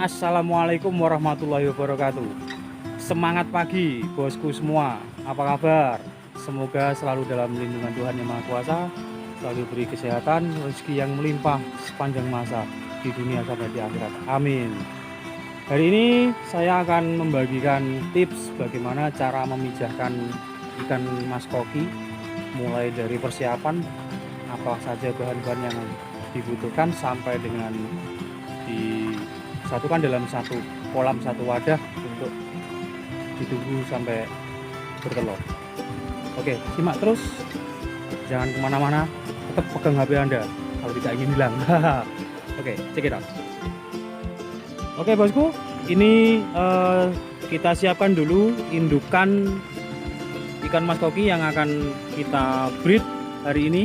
Assalamualaikum warahmatullahi wabarakatuh. Semangat pagi bosku semua. Apa kabar? Semoga selalu dalam lindungan Tuhan Yang Maha Kuasa, selalu beri kesehatan, rezeki yang melimpah sepanjang masa di dunia sampai di akhirat. Amin. Hari ini saya akan membagikan tips bagaimana cara memijahkan ikan mas koki, mulai dari persiapan apa saja bahan-bahan yang dibutuhkan sampai dengan disatukan dalam satu kolam, satu wadah untuk ditunggu sampai bertelur. Oke, simak terus, jangan kemana-mana, tetap pegang HP Anda kalau tidak ingin hilang. Oke, check it out. Oke bosku, ini kita siapkan dulu indukan ikan mas koki yang akan kita breed hari ini.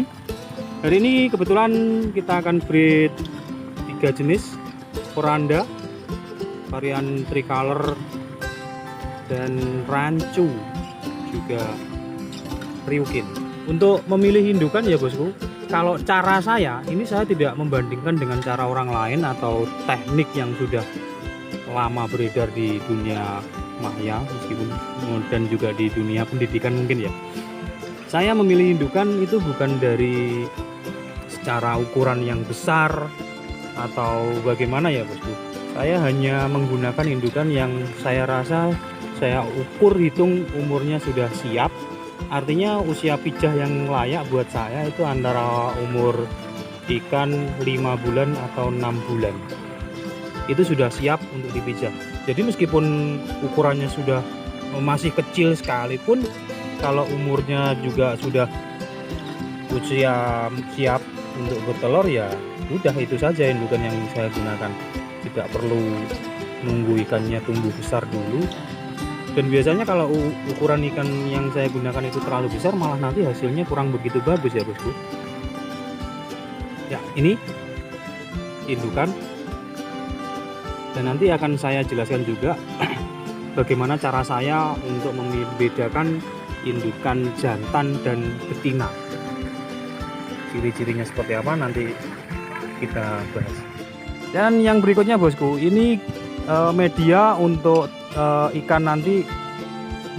Hari ini kebetulan kita akan breed 3 jenis, Oranda, varian tricolor, dan rancu, juga Ryukin. Untuk memilih indukan ya bosku, kalau cara saya tidak membandingkan dengan cara orang lain atau teknik yang sudah lama beredar di dunia maya meskipun dan juga di dunia pendidikan mungkin ya. Saya memilih indukan itu bukan dari secara ukuran yang besar atau bagaimana ya bosku. Saya hanya menggunakan indukan yang saya rasa saya ukur hitung umurnya sudah siap. Artinya usia pijah yang layak buat saya itu antara umur ikan 5 bulan atau 6 bulan. Itu sudah siap untuk dipijah. Jadi meskipun ukurannya sudah masih kecil sekalipun, kalau umurnya juga sudah usia siap untuk bertelur ya udah, itu saja indukan yang saya gunakan. Tidak perlu nunggu ikannya tumbuh besar dulu. Dan biasanya kalau ukuran ikan yang saya gunakan itu terlalu besar, malah nanti hasilnya kurang begitu bagus ya bosku. Ya, ini indukan. Dan nanti akan saya jelaskan juga bagaimana cara saya untuk membedakan indukan jantan dan betina. Ciri-cirinya seperti apa nanti kita bahas. Dan yang berikutnya bosku, ini media untuk ikan nanti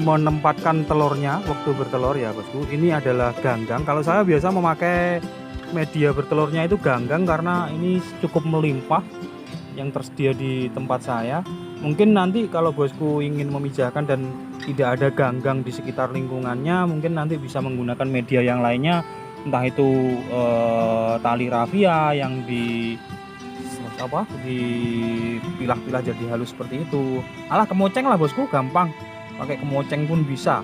menempatkan telurnya waktu bertelur ya bosku. Ini adalah ganggang. Kalau saya biasa memakai media bertelurnya itu ganggang karena ini cukup melimpah yang tersedia di tempat saya. Mungkin nanti kalau bosku ingin memijahkan dan tidak ada ganggang di sekitar lingkungannya, mungkin nanti bisa menggunakan media yang lainnya, entah itu tali rafia yang dipilah-pilah jadi halus seperti itu. Alah, kemoceng lah bosku, gampang. Pakai kemoceng pun bisa,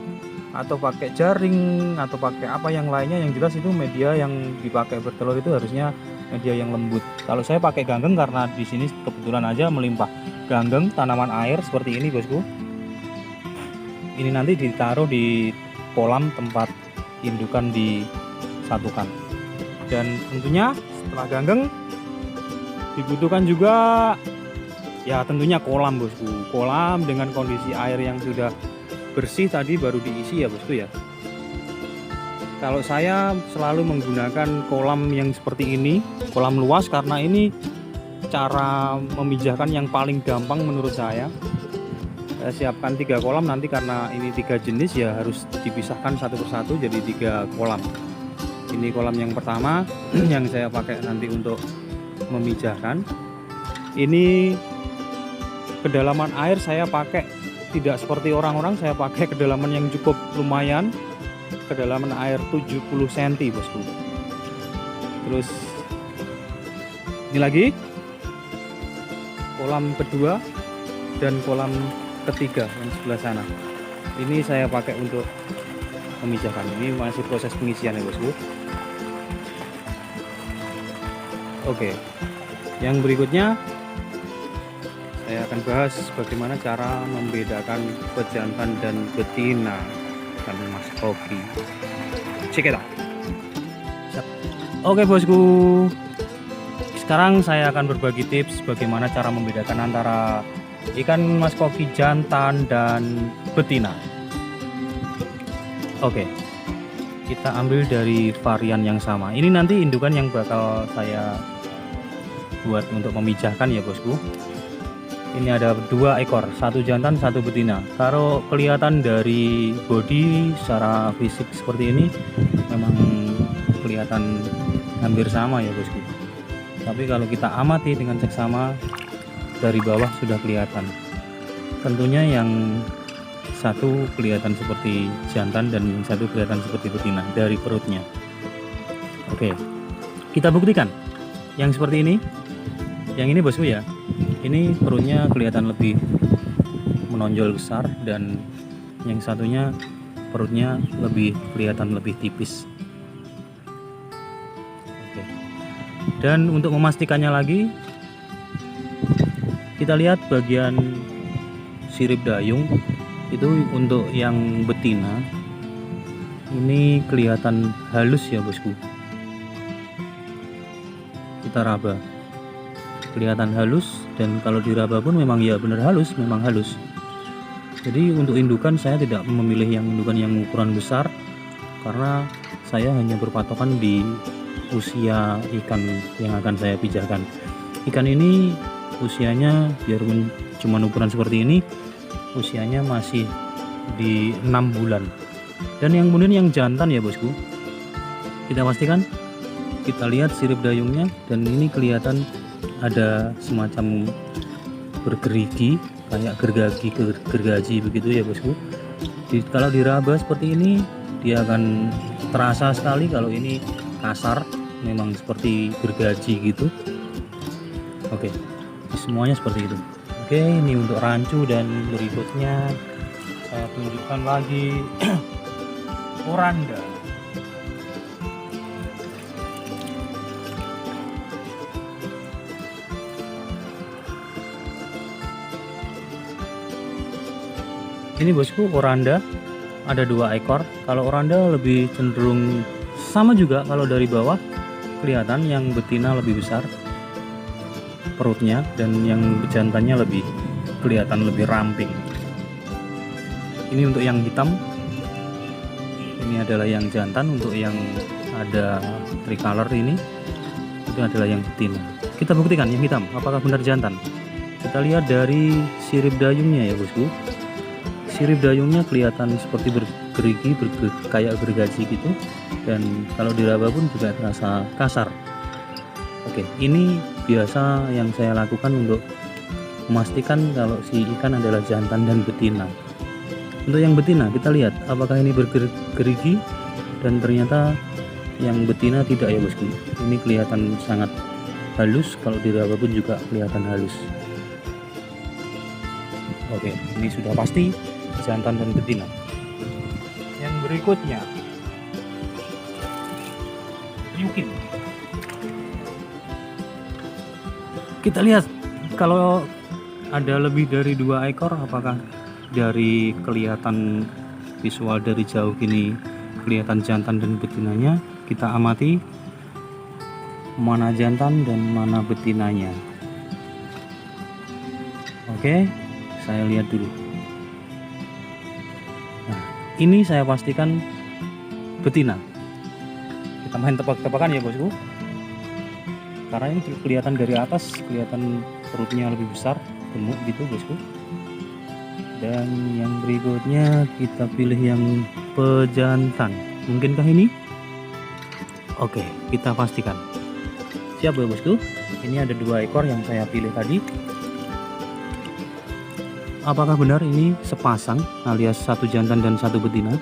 atau pakai jaring, atau pakai apa yang lainnya. Yang jelas itu media yang dipakai bertelur itu harusnya media yang lembut. Kalau saya pakai ganggang karena di sini kebetulan aja melimpah. Ganggang tanaman air seperti ini bosku. Ini nanti ditaruh di kolam tempat indukan disatukan. Dan tentunya setelah ganggang dibutuhkan juga ya tentunya kolam bosku. Kolam dengan kondisi air yang sudah bersih tadi baru diisi ya bosku ya. Kalau saya selalu menggunakan kolam yang seperti ini, kolam luas, karena ini cara memijahkan yang paling gampang menurut saya. Saya siapkan 3 kolam nanti, karena ini 3 jenis ya harus dipisahkan satu persatu jadi 3 kolam. Ini kolam yang pertama yang saya pakai nanti untuk memijahkan. Ini kedalaman air saya pakai tidak seperti orang-orang, saya pakai kedalaman yang cukup lumayan, kedalaman air 70 cm bosku. Terus ini lagi kolam kedua dan kolam ketiga yang sebelah sana. Ini saya pakai untuk memijahkan. Ini masih proses pengisian ya bosku. Oke, yang berikutnya saya akan bahas bagaimana cara membedakan pejantan dan betina ikan mas koki. Check it out. Oke bosku, sekarang saya akan berbagi tips bagaimana cara membedakan antara ikan mas koki jantan dan betina. Oke, kita ambil dari varian yang sama. Ini nanti indukan yang bakal saya buat untuk memijahkan ya bosku. Ini ada 2 ekor, 1 jantan 1 betina. Kalau kelihatan dari body secara fisik seperti ini memang kelihatan hampir sama ya bosku. Tapi kalau kita amati dengan seksama dari bawah sudah kelihatan. Tentunya yang satu kelihatan seperti jantan dan yang satu kelihatan seperti betina dari perutnya. Oke, kita buktikan. Yang seperti ini, yang ini bosku ya. Ini perutnya kelihatan lebih menonjol besar dan yang satunya perutnya lebih kelihatan lebih tipis. Oke. Dan untuk memastikannya lagi, kita lihat bagian sirip dayung itu untuk yang betina ini kelihatan halus ya bosku. Kita raba, kelihatan halus, dan kalau diraba pun memang ya benar halus, memang halus. Jadi untuk indukan saya tidak memilih yang indukan yang ukuran besar karena saya hanya berpatokan di usia ikan yang akan saya pijahkan. Ikan ini usianya biarpun cuma ukuran seperti ini, usianya masih di 6 bulan. Dan yang kemudian yang jantan ya bosku, kita pastikan, kita lihat sirip dayungnya dan ini kelihatan ada semacam bergerigi kayak gergaji begitu ya bosku. Kalau diraba seperti ini dia akan terasa sekali kalau ini kasar, memang seperti gergaji gitu. Oke, semuanya seperti itu. Oke, ini untuk rancu dan berikutnya saya tunjukkan lagi oranda. Ini bosku oranda, ada 2 ekor. Kalau oranda lebih cenderung sama juga, kalau dari bawah kelihatan yang betina lebih besar perutnya dan yang jantannya lebih kelihatan lebih ramping. Ini untuk yang hitam, ini adalah yang jantan. Untuk yang ada tricolor ini itu adalah yang betina. Kita buktikan yang hitam apakah benar jantan. Kita lihat dari sirip dayungnya ya bosku. Sirip dayungnya kelihatan seperti bergerigi, kayak gergaji gitu, dan kalau diraba pun juga terasa kasar. Oke, ini biasa yang saya lakukan untuk memastikan kalau si ikan adalah jantan dan betina. Untuk yang betina kita lihat apakah ini bergerigi, dan ternyata yang betina tidak ya bosku. Ini kelihatan sangat halus, kalau diraba pun juga kelihatan halus. Oke, ini sudah pasti jantan dan betina. Yang berikutnya Yukin. Kita lihat kalau ada lebih dari 2 ekor, apakah dari kelihatan visual dari jauh gini kelihatan jantan dan betinanya. Kita amati mana jantan dan mana betinanya. Oke, saya lihat dulu. Ini saya pastikan betina. Kita main tebak-tebakan ya bosku, karena ini kelihatan dari atas, kelihatan perutnya lebih besar, gemuk gitu bosku. Dan yang berikutnya kita pilih yang pejantan. Mungkinkah ini? Oke, kita pastikan. Siap ya bosku. Ini ada 2 ekor yang saya pilih tadi. Apakah benar ini sepasang alias 1 jantan dan 1 betina?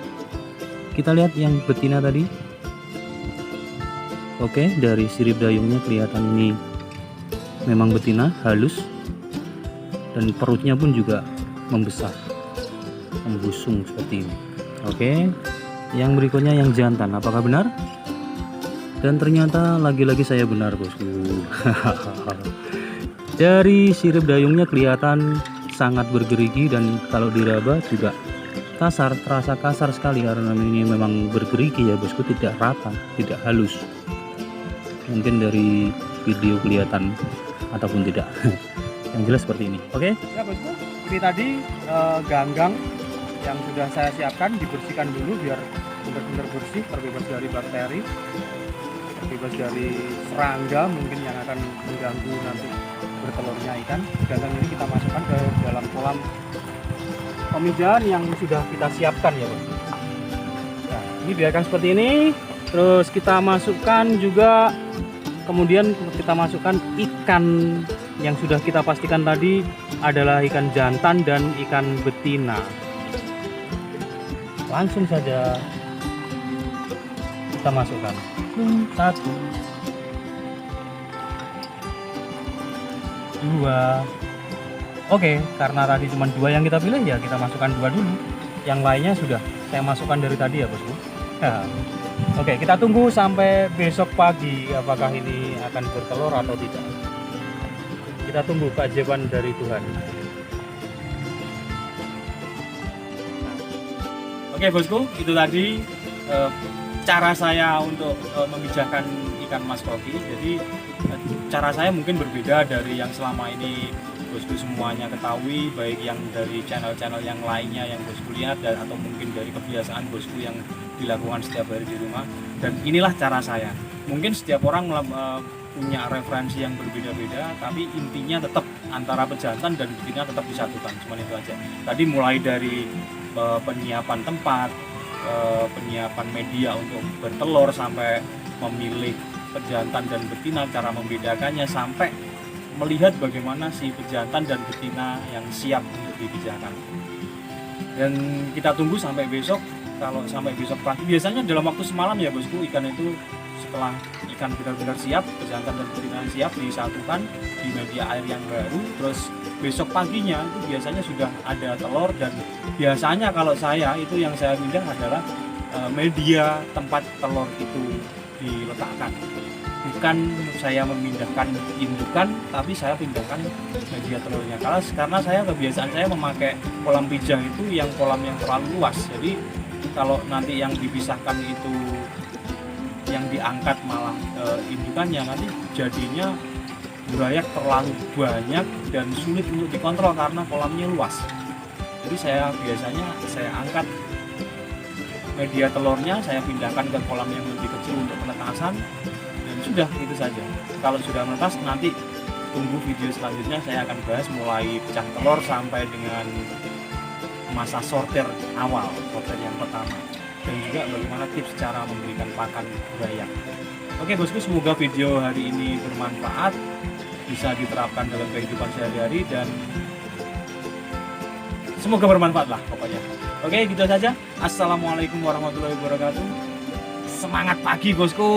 Kita lihat yang betina tadi. Oke, dari sirip dayungnya kelihatan ini memang betina, halus, dan perutnya pun juga membesar, membusung seperti ini. Oke, yang berikutnya yang jantan. Apakah benar? Dan ternyata lagi-lagi saya benar bosku. Dari sirip dayungnya kelihatan sangat bergerigi, dan kalau diraba juga kasar, terasa kasar sekali karena ini memang bergerigi ya bosku, tidak rata, tidak halus. Mungkin dari video kelihatan ataupun tidak. Yang jelas seperti ini. Oke ya bosku, ini tadi ganggang yang sudah saya siapkan, dibersihkan dulu biar benar-benar bersih, terbebas dari bakteri, terbebas dari serangga mungkin yang akan mengganggu nanti bertelurnya ikan. Jantan ini kita masukkan ke dalam kolam pemijahan yang sudah kita siapkan ya bos. Nah, ini biarkan seperti ini. Terus kita masukkan juga, kemudian kita masukkan ikan yang sudah kita pastikan tadi adalah ikan jantan dan ikan betina. Langsung saja kita masukkan satu, dua. Oke, karena tadi cuma 2 yang kita pilih ya kita masukkan 2 dulu. Yang lainnya sudah saya masukkan dari tadi ya bosku. Ya. Oke, kita tunggu sampai besok pagi apakah ini akan bertelur atau tidak. Kita tunggu keajaiban dari Tuhan. Oke bosku, itu tadi cara saya untuk memijahkan ikan mas koki. Jadi cara saya mungkin berbeda dari yang selama ini bosku semuanya ketahui, baik yang dari channel-channel yang lainnya yang bosku lihat dan atau mungkin dari kebiasaan bosku yang dilakukan setiap hari di rumah. Dan inilah cara saya. Mungkin setiap orang punya referensi yang berbeda-beda, tapi intinya tetap antara pejantan dan betina tetap disatukan. Cuma itu aja. Tadi mulai dari penyiapan tempat, penyiapan media untuk bertelur, sampai memilih pejantan dan betina, cara membedakannya, sampai melihat bagaimana si pejantan dan betina yang siap untuk dipijahkan. Dan kita tunggu sampai besok. Kalau sampai besok pagi, biasanya dalam waktu semalam ya bosku, ikan itu setelah ikan benar-benar siap, pejantan dan betina siap, disatukan di media air yang baru. Terus besok paginya itu biasanya sudah ada telur. Dan biasanya kalau saya itu yang saya pindah adalah media tempat telur itu diletakkan. Bukan saya memindahkan indukan, tapi saya pindahkan media telurnya. Karena saya kebiasaan saya memakai kolam pijah itu yang kolam yang terlalu luas. Jadi kalau nanti yang dipisahkan itu yang diangkat malah indukannya, nanti jadinya burayak terlalu banyak dan sulit untuk dikontrol karena kolamnya luas. Jadi saya biasanya angkat media telurnya, saya pindahkan ke kolam yang lebih kecil untuk penetasan, dan sudah itu saja. Kalau sudah menetas, nanti tunggu video selanjutnya, saya akan bahas mulai pecah telur sampai dengan masa sortir awal, sortir yang pertama, dan juga bagaimana tips cara memberikan pakan burayak. Oke bosku, semoga video hari ini bermanfaat, bisa diterapkan dalam kehidupan sehari-hari, dan semoga bermanfaat lah pokoknya. Oke, gitu saja. Assalamualaikum warahmatullahi wabarakatuh. Semangat pagi bosku.